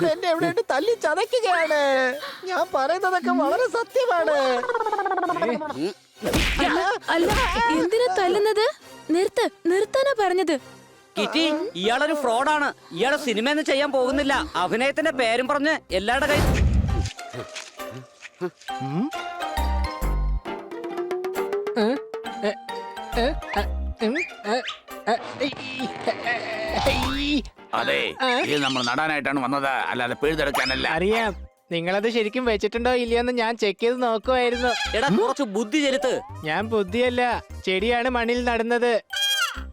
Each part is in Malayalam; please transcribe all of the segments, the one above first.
കൂടെ എന്നെ എവിടെ തല്ലി ചതയ്ക്കുകയാണ്. ഞാൻ പറയുന്നതൊക്കെ വളരെ സത്യമാണ്. അല്ല, എന്തിനാ തല്ലുന്നത്? നിർത്താനാ പറഞ്ഞത്. കിറ്റി, ഇയാളൊരു ഫ്രോഡാണ്. ഇയാളെ സിനിമയൊന്നും ചെയ്യാൻ പോകുന്നില്ല. അഭിനയത്തിന്റെ പേരും പറഞ്ഞ് എല്ലാവരുടെ കൈ അതെ, ഇത് നമ്മൾ നടാനായിട്ടാണ് വന്നത്, അല്ലാതെ പിഴുതെടുക്കാനല്ല. അറിയാം. നിങ്ങളത് ശരിക്കും വെച്ചിട്ടുണ്ടോ ഇല്ലയോന്ന് ഞാൻ ചെക്ക് ചെയ്ത് നോക്കുമായിരുന്നു. എടാ, കുറച്ച് ബുദ്ധി ചെലുത്ത്. ഞാൻ ബുദ്ധിയല്ല, ചെടിയാണ് മണ്ണിൽ നടുന്നത്.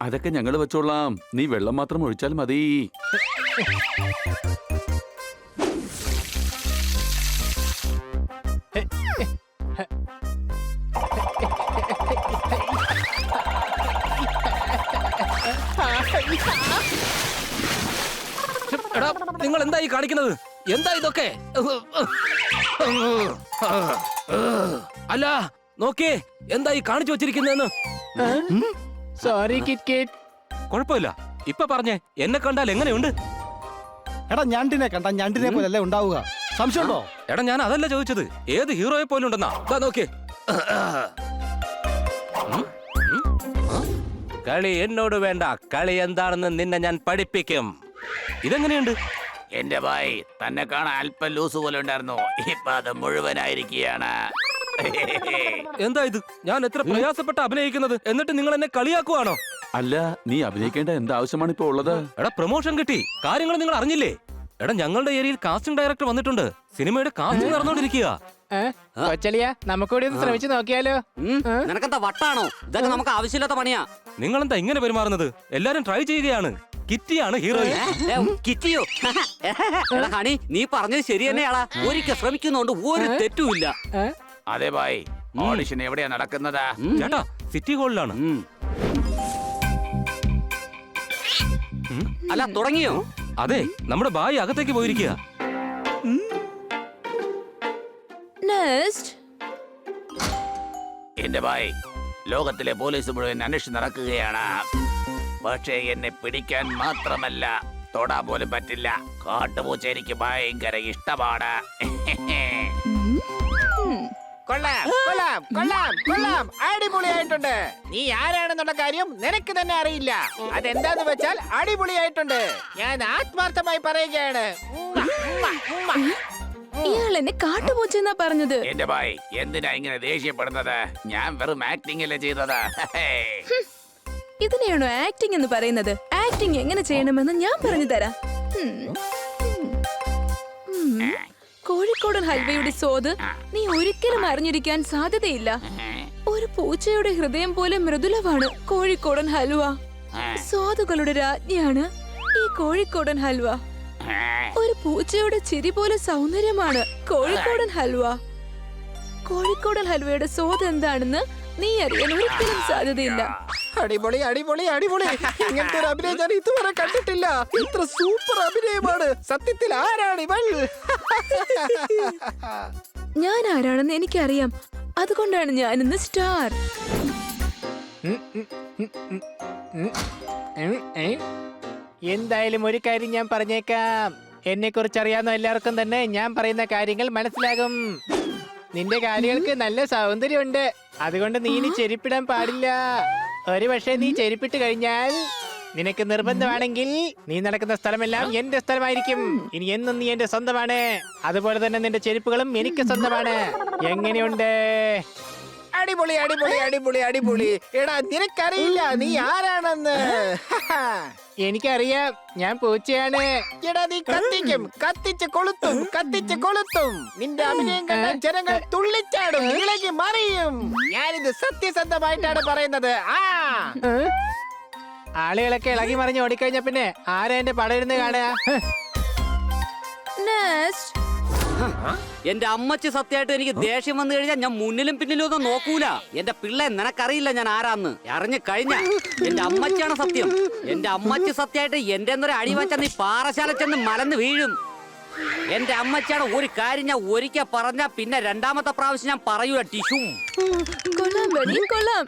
അതൊക്കെ ഞങ്ങൾ വെച്ചോളാം, നീ വെള്ളം മാത്രം ഒഴിച്ചാൽ മതി. എടാ, നിങ്ങൾ എന്തായി കാണിക്കുന്നത്? എന്താ ഇതൊക്കെ? അല്ല, നോക്കിയേ, എന്തായി കാണിച്ചു വെച്ചിരിക്കുന്നതെന്ന്. Sorry kit. കുഴപ്പമില്ല, ഇപ്പൊ പറഞ്ഞേ, എന്നെ കണ്ടാൽ എങ്ങനെയുണ്ട്? എടാ, ഞണ്ടിനെ കണ്ട ഞണ്ടിനെ പോലല്ലേ ഉണ്ടാവുക. സംശയമുണ്ടോ? എടാ, ഞാൻ അതല്ല ചോദിച്ചത്, ഏത് ഹീറോയെ പോലെ ഉണ്ടെന്നാ. നോക്കിയേ, കളി എന്നോട് വേണ്ട, കളി എന്താണെന്ന് നിന്നെ ഞാൻ പഠിപ്പിക്കും. ഇതെങ്ങനെയുണ്ട്? എന്റെ ഭായ്, തന്നെ കാണാൻ അല്പം ലൂസ് പോലെ ഉണ്ടായിരുന്നു, ഇപ്പൊ അത് മുഴുവനായിരിക്കുകയാണ്. എന്താ ഇത്? ഞാൻ എത്ര പ്രയാസപ്പെട്ട് അഭിനയിക്കുന്നത്, എന്നിട്ട് നിങ്ങൾ എന്നെ കളിയാക്കുവാണോ? അല്ല, നീ അഭിനയിക്കേണ്ട എന്താവശ്യമാണ് ഇപ്പൊ ഉള്ളത്? എടാ, പ്രൊമോഷൻ കിട്ടി, കാര്യങ്ങൾ നിങ്ങൾ അറിഞ്ഞില്ലേ? എടാ, ഞങ്ങളുടെ ഏരിയയിൽ കാസ്റ്റിംഗ് ഡയറക്ടർ വന്നിട്ടുണ്ട്, സിനിമയുടെ കാസ്റ്റിംഗ് നടന്നുകൊണ്ടിരിക്കുക. കൊച്ചളിയ, നമുക്കൂടി ഒന്ന് ശ്രമിച്ചു നോക്കിയാലോ? നിനക്കെന്താ വട്ടാണോ? ഇതൊക്കെ നമുക്ക് ആവശ്യമില്ലാത്ത പണിയാ. നിങ്ങളെന്താ ഇങ്ങനെ പെരുമാറുന്നത്? എല്ലാരും ട്രൈ ചെയ്യുകയാണ്. കിറ്റിയാണ് ഹീറോയിൻ. കിറ്റിയോ? എടാ ഹണി, നീ പറഞ്ഞത് ശരി തന്നെയാളാ. ഒരിക്കൽ ശ്രമിക്കുന്നോണ്ട് ഒരു തെറ്റുമില്ല. അതെ ഭായ്, ഓഡിഷൻ എവിടെയാ നടക്കുന്നത്? ചേട്ടാ, സിറ്റി ഹാളിലാണ്. അല്ല, തുടങ്ങിയോ? അതെ, നമ്മുടെ ബായി അകത്തേക്ക് പോയിരിക്കുക. എന്റെ ഭായ്, ലോകത്തിലെ പോലീസ് മുഴുവൻ അന്വേഷിച്ച് നടക്കുകയാണ്. പക്ഷേ എന്നെ പിടിക്കാൻ മാത്രമല്ല, തൊടാൻ പോലും പറ്റില്ല. കാട്ടുപൂച്ച എനിക്ക് ഭയങ്കര ഇഷ്ടമാണ്. കൊള്ളാം കൊള്ളാം കൊള്ളാം കൊള്ളാം, അടിപൊളിയായിട്ടുണ്ട്. നീ ആരാണെന്നുള്ള കാര്യം നിനക്ക് തന്നെ അറിയില്ല. അതെന്താന്ന് വെച്ചാൽ അടിപൊളിയായിട്ടുണ്ട്. ഞാൻ ആത്മാർത്ഥമായി പറയുകയാണ്. ഇയാൾ എന്നെ കാട്ടുപൂച്ചെന്നാ പറഞ്ഞത്. എന്റെ ഭായ്, എന്തിനാ ഇങ്ങനെ ദേഷ്യപ്പെടുന്നത്? ഞാൻ വെറും ആക്ടിംഗ് അല്ലേ ചെയ്തത്. ഇതിനെയാണോ ആക്ടിംഗ് എന്ന് പറയുന്നത്? ആക്ടിംഗ് എങ്ങനെ ചെയ്യണമെന്ന് ഞാൻ പറഞ്ഞു തരാം. കോഴിക്കോടൻ ഹൽവയുടെ സ്വാദ് നീ ഒരിക്കലും അറിഞ്ഞിരിക്കാൻ സാധ്യതയില്ല. ഒരു പൂച്ചയുടെ ഹൃദയം പോലെ മൃദുലമാണ് കോഴിക്കോടൻ ഹൽവ. സ്വാദുകളുടെ രാജ്ഞിയാണ് ഈ കോഴിക്കോടൻ ഹൽവ. ഒരു പൂച്ചയുടെ ചിരി പോലെ സൗന്ദര്യമാണ് കോഴിക്കോടൻ ഹൽവ. കോഴിക്കോടൻ ഹൽവയുടെ സ്വാദ് എന്താണെന്ന് നീ അറിയാൻ ഒരിക്കലും സാധ്യതയില്ല. അടിപൊളി അടിപൊളി അടിപൊളി. ഇങ്ങനത്തെ ഒരു അഭിനയം ഞാൻ ഇതുവരെ കണ്ടിട്ടില്ല. ഇത്ര സൂപ്പർ അഭിനയമാണ്. സത്യത്തിൽ ആരാണിവൾ? ഞാൻ ആരാണെന്ന് എനിക്കറിയാം, അതുകൊണ്ടാണ് ഞാൻ ഇന്ന് സ്റ്റാർ. എന്തായാലും ഒരു കാര്യം ഞാൻ പറഞ്ഞേക്കാം. എന്നെ കുറിച്ച് അറിയാവുന്ന എല്ലാവർക്കും തന്നെ ഞാൻ പറയുന്ന കാര്യങ്ങൾ മനസ്സിലാകും. നിന്റെ കാര്യങ്ങൾക്ക് നല്ല സൗന്ദര്യമുണ്ട്, അതുകൊണ്ട് നീ ഇനി ചെരുപ്പിടാൻ പാടില്ല. ഒരു പക്ഷേ നീ ചെരുപ്പിട്ട് കഴിഞ്ഞാൽ നിനക്ക് നിർബന്ധമാണെങ്കിൽ നീ നടക്കുന്ന സ്ഥലമെല്ലാം എന്റെ സ്ഥലമായിരിക്കും. ഇനി എന്നും നീ എന്റെ സ്വന്തമാണ്. അതുപോലെ തന്നെ നിന്റെ ചെരുപ്പുകളും എനിക്ക് സ്വന്തമാണ്. എങ്ങനെയുണ്ട്? അടിപൊളി അടിപൊളി അടിപൊളി അടിപൊളി. എടാ, നിനക്കറിയില്ല നീ ആരാണെന്ന്. എനിക്കറിയാം, ഞാൻ പൂച്ചയാണ്. എടാ, നീ കത്തിക്കും, കത്തിച്ച് കൊളുത്തും, കത്തിച്ച് കൊളുത്തും. നിന്റെ അഭിനയം കണ്ട ജനങ്ങൾ തുള്ളിച്ചാടും, ഇളകി മറിയും. ഞാനിത് സത്യസന്ധമായിട്ടാണ് പറയുന്നത്. ആളുകളൊക്കെ ഇളകി മറിഞ്ഞ് ഓടിക്കഴിഞ്ഞ പിന്നെ ആരാ എന്റെ പടരുന്ന് കാണുക? എന്റെ അമ്മച്ചി സത്യമായിട്ട് എനിക്ക് ദേഷ്യം വന്നു കഴിഞ്ഞാൽ ഞാൻ മുന്നിലും പിന്നിലും ഒന്നും നോക്കൂല. എന്റെ പിള്ളേ, നിനക്കറിയില്ല ഞാൻ ആരാന്ന്. അറിഞ്ഞു കഴിഞ്ഞ എന്റെ അമ്മച്ചിയാണ് സത്യം. എന്റെ അമ്മച്ചി സത്യമായിട്ട് എന്റെ എന്തൊരു അടി വെച്ചാൽ നീ പാറശാല ചെന്ന് മലന്ന് വീഴും. എന്റെ അമ്മച്ചിയാണ്. ഒരു കാര്യം ഞാൻ ഒരിക്കൽ പറഞ്ഞ പിന്നെ രണ്ടാമത്തെ പ്രാവശ്യം ഞാൻ പറയൂല. ടിഷും കൊള്ളാം ബനി, കൊള്ളാം.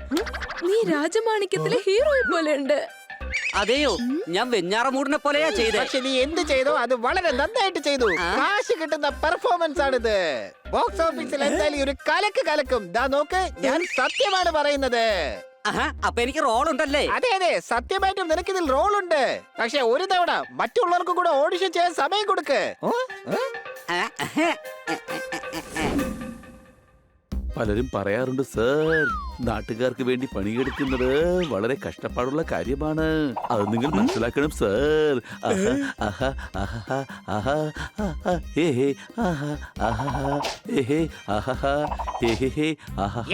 നീ രാജമാണിക്യത്തിലെ ഹീറോയെ പോലെ ഉണ്ട്. അതെയോ, ഞാൻ വെഞ്ഞാറമൂടിനെ പോലെയാ ചെയ്തേ. പക്ഷെ നീ എന്ത് ചെയ്തോ അത് വളരെ നന്നായിട്ട് ചെയ്തു. കാശ് കിട്ടുന്ന പെർഫോമൻസ് ആണിത്. ബോക്സ് ഓഫീസിൽ എന്തായാലും ഒരു കലക്കും. ദാ നോക്ക്, ഞാൻ സത്യമാണ് പറയുന്നത്. ആഹാ, അപ്പൊ എനിക്ക് റോൾ ഉണ്ടല്ലേ? അതെ, സത്യമായിട്ടും നിനക്ക് ഇതിൽ റോൾ ഉണ്ട്. പക്ഷെ ഒരു തവണ മറ്റുള്ളവർക്കും കൂടെ ഓഡിഷൻ ചെയ്യാൻ സമയം കൊടുക്ക്. പലരും പറയാറുണ്ട് സർ, നാട്ടുകാർക്ക് വേണ്ടി പണിയെടുക്കുന്നത് വളരെ കഷ്ടപ്പാടുള്ള കാര്യമാണ്. അത് നിങ്ങൾ മനസ്സിലാക്കണം സർ.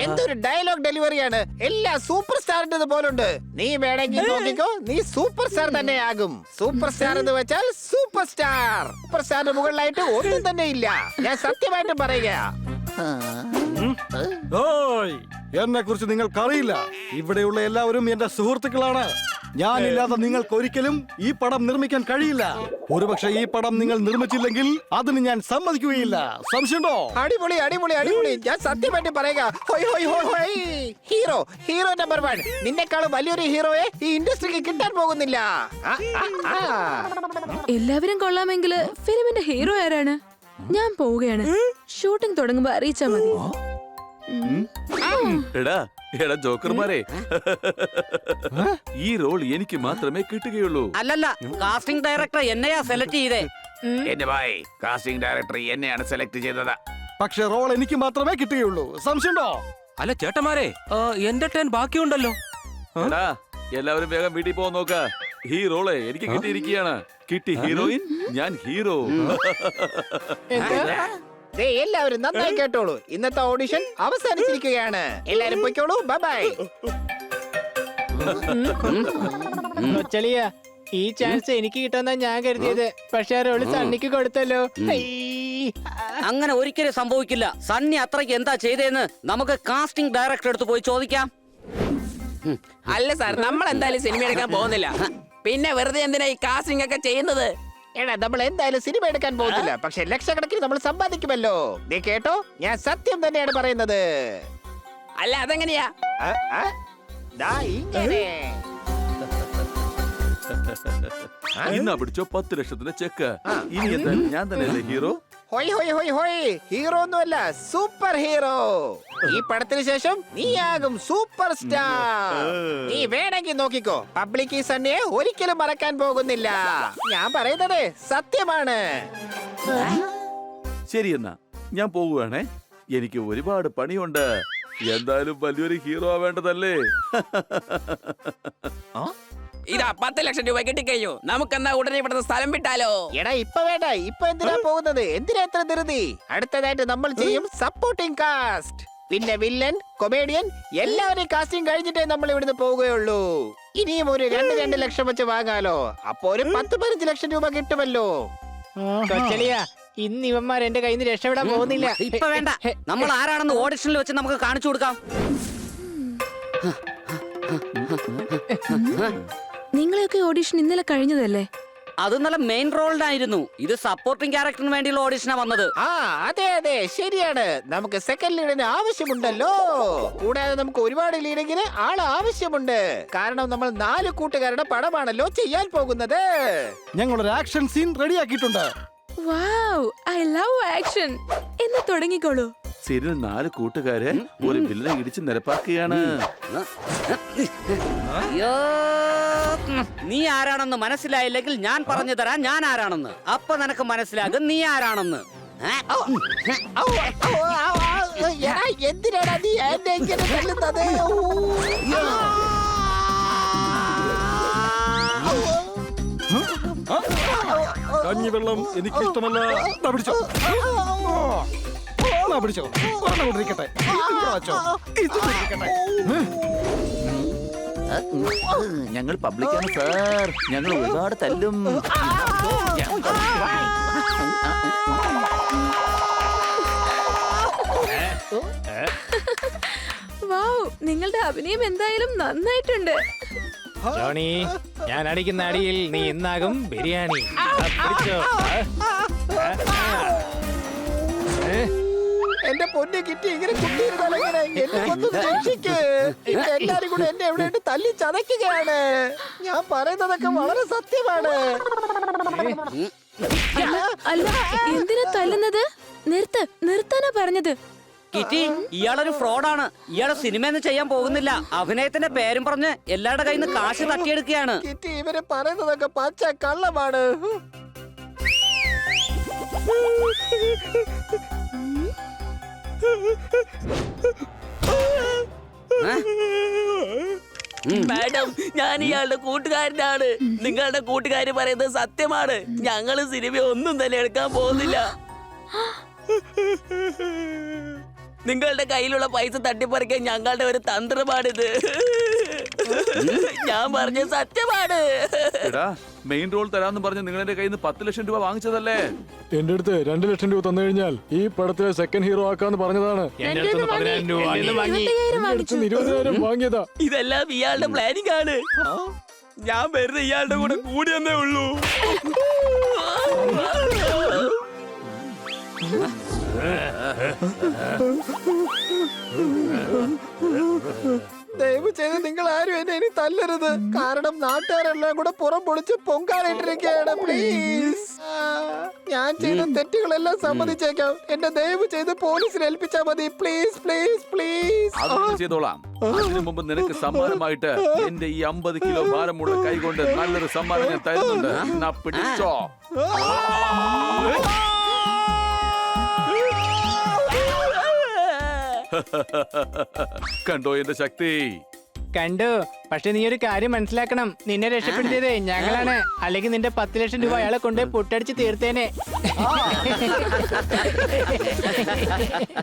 എന്തൊരു ഡയലോഗ് ഡെലിവറിയാണ്. എല്ലാ സൂപ്പർ സ്റ്റാറിന്റെ പോലുണ്ട്. നീ വേണമെങ്കിൽ നോക്കിക്കോ, നീ സൂപ്പർ സ്റ്റാർ തന്നെ ആകും. സൂപ്പർ സ്റ്റാർ എന്ന് വെച്ചാൽ സൂപ്പർ സ്റ്റാർ. സൂപ്പർ സ്റ്റാറിന് മുകളിലായിട്ട് ഒന്നും തന്നെ ഇല്ല. ഞാൻ സത്യമായിട്ട് പറയുക. എന്നെ കുറിച്ച് നിങ്ങൾക്കറിയില്ല. ഇവിടെയുള്ള എല്ലാവരും എന്റെ സുഹൃത്തുക്കളാണ്. ഞാനില്ലാതെ നിങ്ങൾക്ക് ഒരിക്കലും ഈ പടം നിർമ്മിക്കാൻ കഴിയില്ല. ഒരുപക്ഷെ ഈ പടം നിങ്ങൾ നിർമ്മിച്ചില്ലെങ്കിൽ അതിന് ഞാൻ സമ്മതിക്കുകയില്ല. സംശയമുണ്ടോ? അടിപൊളി. ഞാൻ സത്യമായിട്ട് പറയുക. Hero number 1. നിന്നെക്കാളും വലിയൊരു ഹീറോയെ ഈ ഇൻഡസ്ട്രിക്ക് കിട്ടാൻ പോകുന്നില്ല. എല്ലാവരും കൊള്ളാമെങ്കില് ഫിലിമിന്റെ ഹീറോ ആരാണ്? ഞാൻ പോവുകയാണ്. ഷൂട്ടിംഗ് തുടങ്ങുമ്പോ അറിയിച്ചാ മതി. എടാ ജോക്കർമാരെ, ഈ റോൾ എനിക്ക് മാത്രമേ കിട്ടുകയുള്ളൂ. അല്ലല്ല, കാസ്റ്റിംഗ് ഡയറക്ടർ എന്നെയാ സെലക്ട് ചെയ്തേ. എന്റെ ഭായ്, കാസ്റ്റിംഗ് ഡയറക്ടർ എന്നെയാണ് സെലക്ട് ചെയ്തത്. പക്ഷെ റോൾ എനിക്ക് മാത്രമേ കിട്ടുകയുള്ളൂ. സംശയമുണ്ടോ? അല്ല ചേട്ടന്മാരെ, എന്റെ ടേൺ ബാക്കിയുണ്ടല്ലോ. എടാ, എല്ലാവരും വേഗം വീട്ടിൽ പോകാൻ നോക്ക. ഈ റോള് എനിക്ക് കിട്ടിയിരിക്കുകയാണ്. കിട്ടി ഹീറോയിൻ, ഞാൻ ഹീറോ. എല്ലാവരും നന്നായി കേട്ടോളൂ. ഇന്നത്തെ ഓഡിഷൻ അവസാനിച്ചിരിക്കുകയാണ്. എല്ലാരും പൊയ്ക്കോളൂ. ബൈ. ഈ ചാൻസ് എനിക്ക് കിട്ടുന്ന ഞാൻ കരുതിയത്. പക്ഷെ റോള് സണ്ണിക്ക് കൊടുത്തല്ലോ. അങ്ങനെ ഒരിക്കലും സംഭവിക്കില്ല. സണ്ണി അത്രയ്ക്ക് എന്താ ചെയ്തേന്ന് നമുക്ക് കാസ്റ്റിംഗ് ഡയറക്ടർ അടുത്ത് പോയി ചോദിക്കാം. അല്ല സാർ, നമ്മൾ എന്തായാലും സിനിമ എടുക്കാൻ പോകുന്നില്ല. പിന്നെ വെറുതെ എന്തിനാ ഈ കാസ്റ്റിംഗ് ഒക്കെ ചെയ്യുന്നത്? എടാ, നമ്മൾ എന്തായാലും സിനിമ എടുക്കാൻ പോകുന്നില്ല. പക്ഷെ ലക്ഷക്കണക്കിന് നമ്മൾ സമ്പാദിക്കുമല്ലോ. നീ കേട്ടോ, ഞാൻ സത്യം തന്നെയാണ് പറയുന്നത്. അല്ല, അതെങ്ങനെയാ? ദാ ഇങ്ങനെ. ഇന്നാ പിടിച്ചോ 10 ലക്ഷത്തിന്റെ ചെക്ക്. ഇനി എന്തായാലും ഞാൻ തന്നെയല്ലേ ഹീറോ? ഹീറോ ഒന്നുമല്ല, സൂപ്പർ ഹീറോ. ഈ പടത്തിന് ശേഷം നീ ആകും സൂപ്പർ സ്റ്റാർ. നീ വേണമെങ്കിൽ നോക്കിക്കോ, പബ്ലിക് ഈ സണ്ണിയെ ഒരിക്കലും മറക്കാൻ പോകുന്നില്ല. ഞാൻ പറയുന്നത് സത്യമാണ്. ശരി, എന്നാ ഞാൻ പോവുകയാണേ. എനിക്ക് ഒരുപാട് പണിയുണ്ട്. എന്തായാലും വലിയൊരു ഹീറോ ആവേണ്ടതല്ലേ? ഇതാ 10 ലക്ഷം രൂപ കിട്ടിക്കഴിഞ്ഞു. നമുക്കെന്നാ ഉടനെ ഇവിടുന്ന് സ്ഥലം വിട്ടാലോ? എടാ, ഇപ്പൊ വേണ്ട. ഇപ്പൊ എന്തിനാ പോകുന്നത്? എന്തിനാ എത്ര ധൃതി? അടുത്തതായിട്ട് നമ്മൾ ചെയ്യും സപ്പോർട്ടിംഗ് കാസ്റ്റ്. പിന്നെ വില്ലൻ, കൊമേഡിയൻ എല്ലാവരെയും കാസ്റ്റിംഗ് കഴിഞ്ഞിട്ടേ നമ്മൾ ഇവിടുന്ന് പോവുകയുള്ളൂ. ഇനിയും ഒരു 2 ലക്ഷം വെച്ച് വാങ്ങാലോ. അപ്പൊ ഒരു 10-15 ലക്ഷം രൂപ കിട്ടുമല്ലോ. ഇന്ന് ഇവന്മാർ എന്റെ കയ്യിൽ നിന്ന് രക്ഷപ്പെടാൻ പോകുന്നില്ല. ഇപ്പൊ വേണ്ട, നമ്മൾ ആരാണെന്ന് ഓഡിഷനിൽ വെച്ച് നമുക്ക് കാണിച്ചു കൊടുക്കാം. നിങ്ങളെയൊക്കെ ഓഡിഷൻ ഇന്നലെ കഴിഞ്ഞതല്ലേ? അത് നല്ല മെയിൻ റോളിനായിരുന്നു. ഇത് സപ്പോർട്ടിംഗ് ക്യാരക്ടറിന് വേണ്ടിയുള്ള ഓഡിഷനാ വന്നത്. അതെ, ശരിയാണ്. നമുക്ക് സെക്കൻഡ് ലീഡിന് ആവശ്യമുണ്ടല്ലോ. കൂടാതെ നമുക്ക് ഒരുപാട് ലീഡിങ്ങിന് ആൾ ആവശ്യമുണ്ട്. കാരണം നമ്മൾ 4 കൂട്ടുകാരുടെ പടമാണല്ലോ ചെയ്യാൻ പോകുന്നത്. ഞങ്ങളൊരു ആക്ഷൻ സീൻ റെഡിയാക്കിയിട്ടുണ്ട്. Wow, I love action. എന്ന് തുടങ്ങിക്കോളൂ. സീരിയൽ 4 കൂട്ടുകാരെ ഒരു വില്ലനെ ഇടിച്ച് നിരപ്പാക്കുകയാണ്. അയ്യോ, നീ ആരാണെന്ന് മനസ്സിലായില്ലെങ്കിൽ ഞാൻ പറഞ്ഞു തരാം ഞാൻ ആരാണെന്ന്. അപ്പൊ നിനക്ക് മനസ്സിലാകും നീ ആരാണെന്ന്. എന്തിനാണ് നീ എന്നെ ഇങ്ങനെ തല്ലുന്നത്? കഞ്ഞിവെള്ളം എനിക്ക് ഇഷ്ടമല്ല. പിടിച്ചോ, പിടിച്ചോ. കൊണ്ടിരിക്കട്ടെ. ഞങ്ങൾ പബ്ലിക്കാണ് സാർ. ഞങ്ങൾ ഒരുപാട് തല്ലും. വൗ, നിങ്ങളുടെ അഭിനയം എന്തായാലും നന്നായിട്ടുണ്ട്. ജോണി, ഞാൻ അടിക്കുന്ന അടിയിൽ നീ ഇന്നാകും ബിരിയാണി. പിടിച്ചോ. എന്റെ പൊന്നു കിട്ടി ഇങ്ങനെ കുട്ടിയിരുന്നാൽ എങ്ങനെ? എന്നെ കൊന്നൊന്ന് രക്ഷിക്ക്. ഇപ്പൊ എല്ലാരും കൂടെ എന്നെ എവിടെ ഇട്ട് തല്ലി ചതയ്ക്കുകയാണ്. ഞാൻ പറയുന്നതൊക്കെ വളരെ സത്യമാണ്. അല്ല എന്തിനാ തല്ലുന്നത്? നിർത്താനാ പറഞ്ഞത്. കിറ്റി, ഇയാളൊരു ഫ്രോഡാണ്. ഇയാളെ സിനിമയൊന്നും ചെയ്യാൻ പോകുന്നില്ല. അഭിനയത്തിന്റെ പേരും പറഞ്ഞ് എല്ലാവരുടെ കയ്യിൽ നിന്ന് കാശ് തട്ടിയെടുക്കുകയാണ്. കിറ്റി ഇവര് പറയുന്നതൊക്കെ പച്ച കള്ളമാണ്. മാഡം, ഞാൻ ഇയാളുടെ കൂട്ടുകാരനാണ്. നിങ്ങളുടെ കൂട്ടുകാര് പറയുന്നത് സത്യമാണ്. ഞങ്ങള് സിനിമ ഒന്നും തന്നെ എടുക്കാൻ പോകുന്നില്ല. നിങ്ങളുടെ കയ്യിലുള്ള പൈസ തട്ടിപ്പറിക്കാൻ ഞങ്ങളുടെ ഒരു തന്ത്രമാണിത്. ഞാൻ പറഞ്ഞ സത്യമാണ്. എടാ, മെയിൻ റോൾ തരാമെന്ന് പറഞ്ഞ് നിങ്ങൾ എന്റെ കയ്യിൽ നിന്ന് 10 ലക്ഷം രൂപ വാങ്ങിച്ചതല്ലേ? എന്റെ അടുത്ത് 2 ലക്ഷം രൂപ തന്നു കഴിഞ്ഞാൽ ഈ പടത്തിലെ സെക്കൻഡ് ഹീറോ ആക്കാന്ന് പറഞ്ഞതാണ്. എന്റെ അടുത്ത് 10,000 രൂപ വാങ്ങി. 20,000 വാങ്ങിയതാ. ഇതെല്ലാം ഇയാളുടെ പ്ലാനിങ് ആണ്. ഞാൻ വെറുതെ ഇയാളുടെ കൂടെ കൂടിയെന്നേ ഉള്ളൂ. ദയവ് ചെയ്ത് നിങ്ങൾ ആരും എന്നെ ഇനി തല്ലരുത്. കാരണം നാട്ടുകാരെല്ലാം കൂടെ പുറം പൊളിച്ച് പൊങ്കാലിട്ടിരിക്കുകയാണ്. പ്ലീസ്, ഞാൻ ചെയ്ത തെറ്റുകളെല്ലാം സമ്മതിച്ചേക്കാം. എന്നെ ദയവ് ചെയ്ത് പോലീസിൽ ഏൽപ്പിച്ചാ മതി. Please please please. അതൊന്നും ചെയ്തോളാം. അതിനു മുമ്പ് നിനക്ക് സമ്മാനമായിട്ട് എന്റെ ഈ 50 കിലോ ഭാരമുള്ള കൈ കൊണ്ട് നല്ലൊരു സമ്മാനം ഞാൻ തരുന്നുണ്ട്. എന്നാ പിടിച്ചോ. കണ്ടോ എന്റെ ശക്തി? കണ്ടു. പക്ഷെ നീ ഒരു കാര്യം മനസ്സിലാക്കണം. നിന്നെ രക്ഷപ്പെടുത്തിയത് ഞങ്ങളാണ്. അല്ലെങ്കിൽ നിന്റെ 10 ലക്ഷം രൂപ അയാളെ കൊണ്ട് പൊട്ടടിച്ച് തീർത്തേനെ.